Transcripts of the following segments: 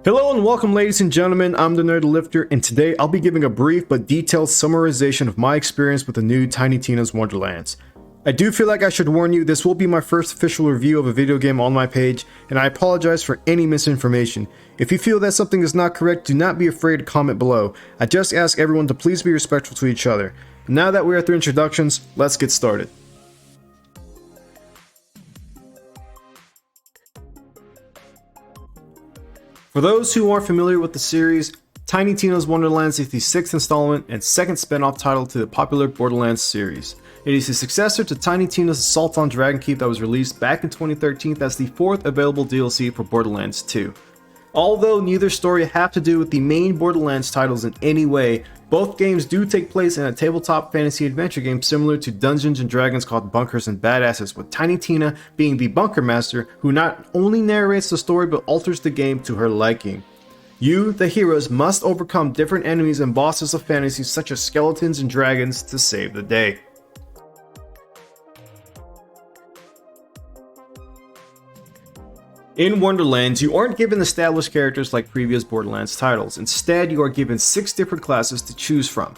Hello and welcome, ladies and gentlemen. I'm TheNerdyLifter, and today I'll be giving a brief but detailed summarization of my experience with the new Tiny Tina's Wonderlands. I do feel like I should warn you, this will be my first official review of a video game on my page, and I apologize for any misinformation. If you feel that something is not correct, do not be afraid to comment below. I just ask everyone to please be respectful to each other. Now that we're through introductions, let's get started. For those who aren't familiar with the series, Tiny Tina's Wonderlands is the 6th installment and second spin-off title to the popular Borderlands series. It is the successor to Tiny Tina's Assault on Dragonkeep that was released back in 2013 as the 4th available DLC for Borderlands 2. Although neither story have to do with the main Borderlands titles in any way, both games do take place in a tabletop fantasy adventure game similar to Dungeons & Dragons called Bunkers and Badasses, with Tiny Tina being the Bunker Master who not only narrates the story but alters the game to her liking. You, the heroes, must overcome different enemies and bosses of fantasy such as skeletons and dragons to save the day. In Wonderlands, you aren't given established characters like previous Borderlands titles. Instead, you are given 6 different classes to choose from.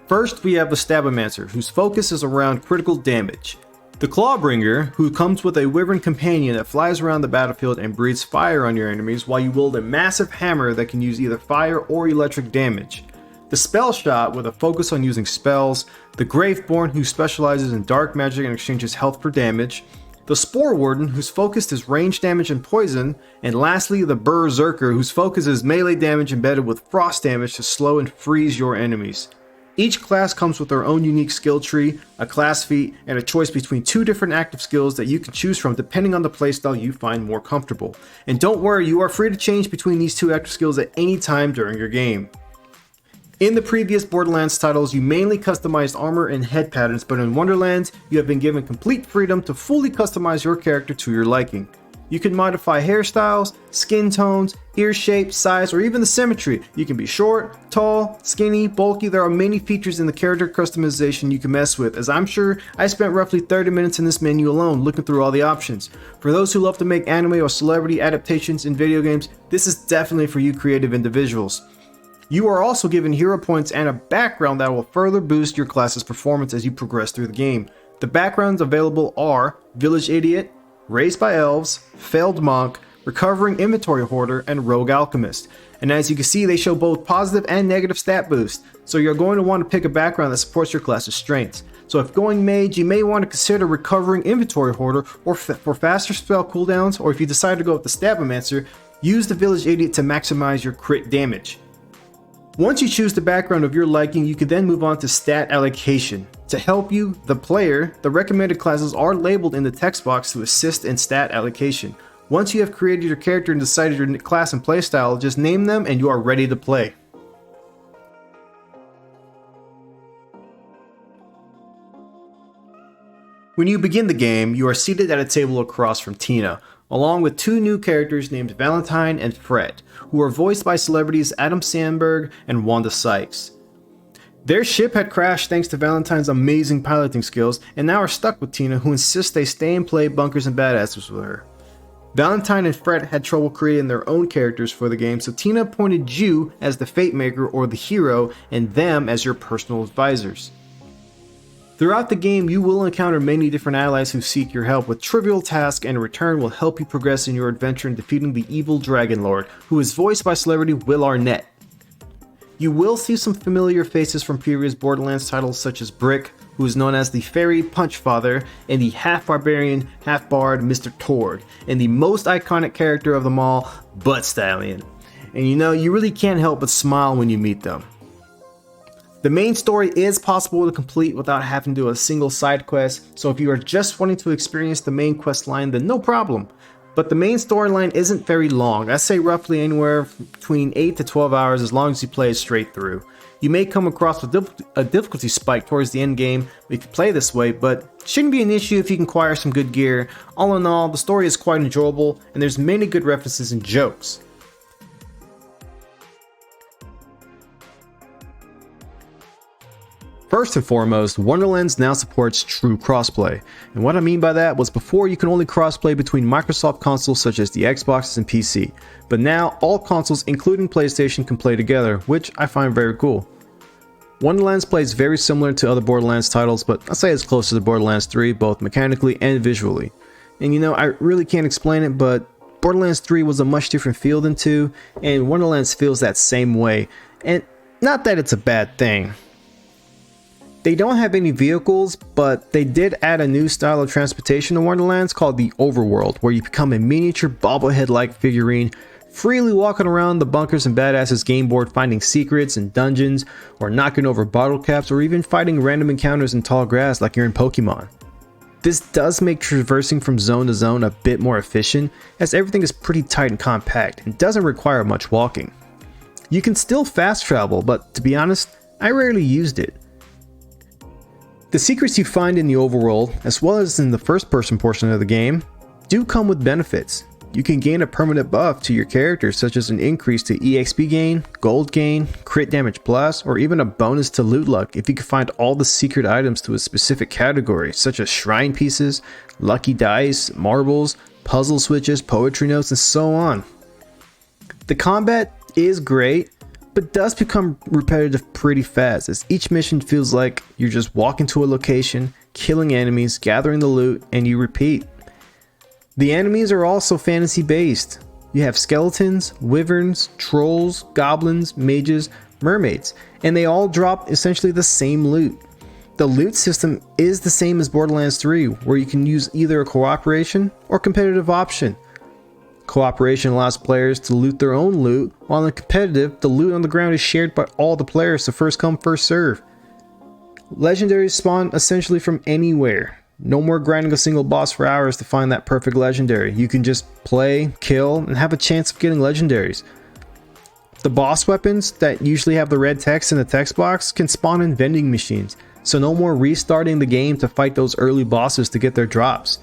First, we have the Stabomancer, whose focus is around critical damage. The Clawbringer, who comes with a wyvern companion that flies around the battlefield and breathes fire on your enemies while you wield a massive hammer that can use either fire or electric damage. The Spellshot, with a focus on using spells. The Graveborn, who specializes in dark magic and exchanges health for damage. The Spore Warden, whose focus is range damage and poison, and lastly the Berserker, whose focus is melee damage embedded with frost damage to slow and freeze your enemies. Each class comes with their own unique skill tree, a class feat, and a choice between 2 different active skills that you can choose from depending on the playstyle you find more comfortable. And don't worry, you are free to change between these 2 active skills at any time during your game. In the previous Borderlands titles, you mainly customized armor and head patterns, but in Wonderlands, you have been given complete freedom to fully customize your character to your liking. You can modify hairstyles, skin tones, ear shape, size, or even the symmetry. You can be short, tall, skinny, bulky. There are many features in the character customization you can mess with, as I'm sure I spent roughly 30 minutes in this menu alone looking through all the options. For those who love to make anime or celebrity adaptations in video games, this is definitely for you creative individuals. You are also given hero points and a background that will further boost your class's performance as you progress through the game. The backgrounds available are Village Idiot, Raised by Elves, Failed Monk, Recovering Inventory Hoarder, and Rogue Alchemist. And as you can see, they show both positive and negative stat boost, so you're going to want to pick a background that supports your class's strengths. So if going mage, you may want to consider Recovering Inventory Hoarder or for faster spell cooldowns, or if you decide to go with the Stabomancer, use the Village Idiot to maximize your crit damage. Once you choose the background of your liking, you can then move on to stat allocation. To help you, the player, the recommended classes are labeled in the text box to assist in stat allocation. Once you have created your character and decided your class and playstyle, just name them and you are ready to play. When you begin the game, you are seated at a table across from Tina, along with 2 new characters named Valentine and Fred, who are voiced by celebrities Adam Sandberg and Wanda Sykes. Their ship had crashed thanks to Valentine's amazing piloting skills, and now are stuck with Tina, who insists they stay and play Bunkers and Badasses with her. Valentine and Fred had trouble creating their own characters for the game, so Tina appointed you as the Fate Maker or the hero, and them as your personal advisors. Throughout the game, you will encounter many different allies who seek your help with trivial tasks, and in return will help you progress in your adventure in defeating the evil Dragon Lord, who is voiced by celebrity Will Arnett. You will see some familiar faces from previous Borderlands titles such as Brick, who is known as the Fairy Punch Father, and the half-barbarian, half-bard Mr. Tord, and the most iconic character of them all, Butt Stallion. And you really can't help but smile when you meet them. The main story is possible to complete without having to do a single side quest, so if you are just wanting to experience the main quest line, then no problem. But the main storyline isn't very long. I say roughly anywhere between 8 to 12 hours as long as you play it straight through. You may come across a difficulty spike towards the end game if you play this way, but shouldn't be an issue if you can acquire some good gear. All in all, the story is quite enjoyable, and there's many good references and jokes. First and foremost, Wonderlands now supports true crossplay, and what I mean by that was before you could only crossplay between Microsoft consoles such as the Xbox and PC, but now all consoles including PlayStation can play together, which I find very cool. Wonderlands plays very similar to other Borderlands titles, but I'd say it's closer to Borderlands 3 both mechanically and visually. And you know, I really can't explain it, but Borderlands 3 was a much different feel than 2, and Wonderlands feels that same way, and not that it's a bad thing. They don't have any vehicles, but they did add a new style of transportation to Wonderlands called the Overworld, where you become a miniature bobblehead-like figurine, freely walking around the bunkers and badasses game board finding secrets in dungeons, or knocking over bottle caps, or even fighting random encounters in tall grass like you're in Pokemon. This does make traversing from zone to zone a bit more efficient, as everything is pretty tight and compact and doesn't require much walking. You can still fast travel, but to be honest, I rarely used it. The secrets you find in the overworld, as well as in the first person portion of the game, do come with benefits. You can gain a permanent buff to your character, such as an increase to EXP gain, gold gain, crit damage plus, or even a bonus to loot luck if you can find all the secret items to a specific category, such as shrine pieces, lucky dice, marbles, puzzle switches, poetry notes, and so on. The combat is great, but does become repetitive pretty fast, as each mission feels like you're just walking to a location, killing enemies, gathering the loot, and you repeat. The enemies are also fantasy based. You have skeletons, wyverns, trolls, goblins, mages, mermaids, and they all drop essentially the same loot. The loot system is the same as Borderlands 3, where you can use either a cooperation or competitive option. Cooperation allows players to loot their own loot, while in competitive, the loot on the ground is shared by all the players, so first come, first serve. Legendaries spawn essentially from anywhere. No more grinding a single boss for hours to find that perfect legendary. You can just play, kill, and have a chance of getting legendaries. The boss weapons that usually have the red text in the text box can spawn in vending machines, so no more restarting the game to fight those early bosses to get their drops.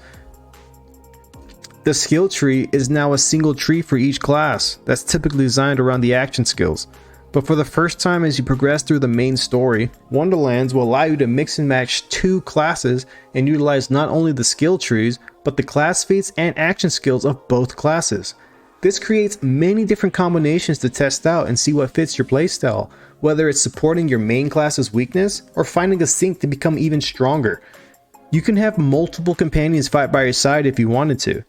The skill tree is now a single tree for each class that's typically designed around the action skills. But for the first time as you progress through the main story, Wonderlands will allow you to mix and match two classes and utilize not only the skill trees, but the class feats and action skills of both classes. This creates many different combinations to test out and see what fits your playstyle, whether it's supporting your main class's weakness or finding a sync to become even stronger. You can have multiple companions fight by your side if you wanted to.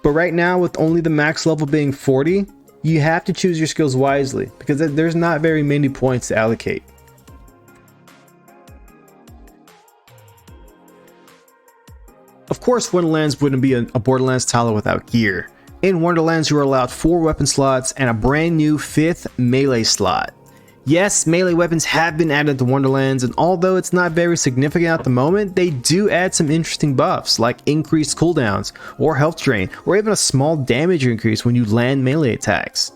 But right now, with only the max level being 40, you have to choose your skills wisely, because there's not very many points to allocate. Of course, Wonderlands wouldn't be a Borderlands title without gear. In Wonderlands, you are allowed 4 weapon slots and a brand new 5th melee slot. Yes, melee weapons have been added to Wonderlands, and although it's not very significant at the moment, they do add some interesting buffs like increased cooldowns, or health drain, or even a small damage increase when you land melee attacks.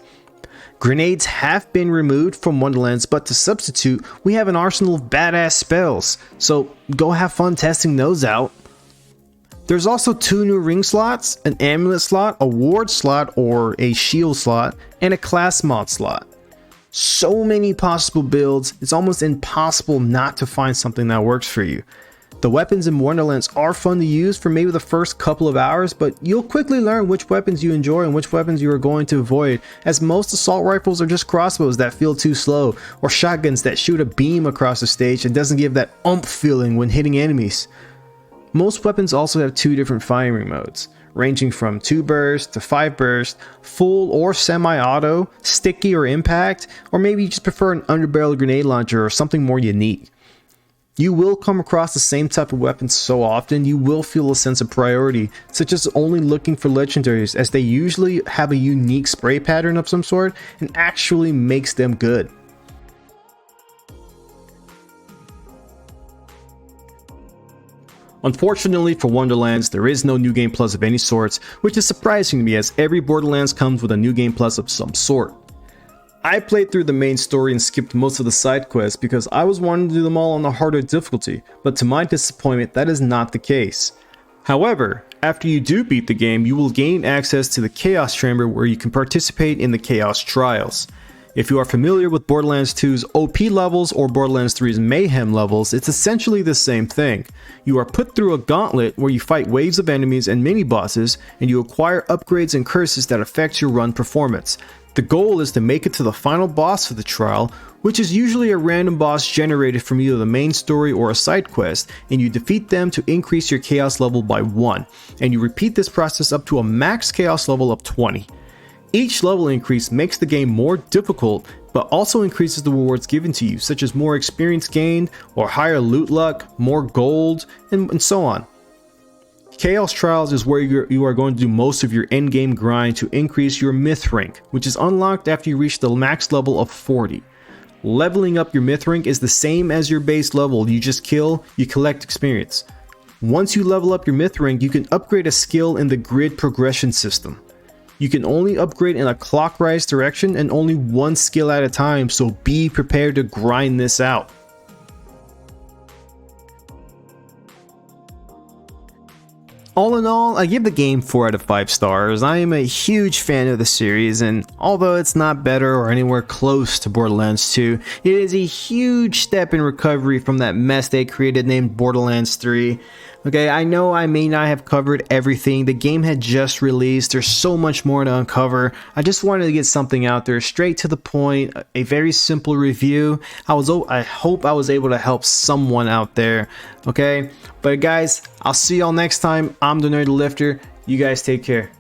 Grenades have been removed from Wonderlands, but to substitute, we have an arsenal of badass spells, so go have fun testing those out. There's also 2 new ring slots, an amulet slot, a ward slot or a shield slot, and a class mod slot. So many possible builds, it's almost impossible not to find something that works for you. The weapons in Wonderlands are fun to use for maybe the first couple of hours, but you'll quickly learn which weapons you enjoy and which weapons you are going to avoid, as most assault rifles are just crossbows that feel too slow, or shotguns that shoot a beam across the stage and doesn't give that oomph feeling when hitting enemies. Most weapons also have 2 different firing modes, ranging from 2 burst to 5 burst, full or semi-auto, sticky or impact, or maybe you just prefer an underbarrel grenade launcher or something more unique. You will come across the same type of weapons so often you will feel a sense of priority, such as only looking for legendaries, as they usually have a unique spray pattern of some sort and actually makes them good. Unfortunately for Wonderlands, there is no New Game Plus of any sorts, which is surprising to me as every Borderlands comes with a New Game Plus of some sort. I played through the main story and skipped most of the side quests because I was wanting to do them all on the harder difficulty, but to my disappointment that is not the case. However, after you do beat the game, you will gain access to the Chaos Chamber where you can participate in the Chaos Trials. If you are familiar with Borderlands 2's OP levels or Borderlands 3's Mayhem levels, it's essentially the same thing. You are put through a gauntlet where you fight waves of enemies and mini-bosses, and you acquire upgrades and curses that affect your run performance. The goal is to make it to the final boss of the trial, which is usually a random boss generated from either the main story or a side quest, and you defeat them to increase your chaos level by 1, and you repeat this process up to a max chaos level of 20. Each level increase makes the game more difficult, but also increases the rewards given to you, such as more experience gained, or higher loot luck, more gold, and so on. Chaos Trials is where you are going to do most of your endgame grind to increase your myth rank, which is unlocked after you reach the max level of 40. Leveling up your myth rank is the same as your base level, you just kill, you collect experience. Once you level up your myth rank, you can upgrade a skill in the grid progression system. You can only upgrade in a clockwise direction and only one skill at a time, so be prepared to grind this out. All in all, I give the game 4 out of 5 stars. I am a huge fan of the series, and although it's not better or anywhere close to Borderlands 2, it is a huge step in recovery from that mess they created named Borderlands 3. Okay, I know I may not have covered everything. The game had just released. There's so much more to uncover. I just wanted to get something out there, straight to the point, a very simple review. I hope I was able to help someone out there. Okay, but guys, I'll see y'all next time. I'm the Nerdy Lifter. You guys take care.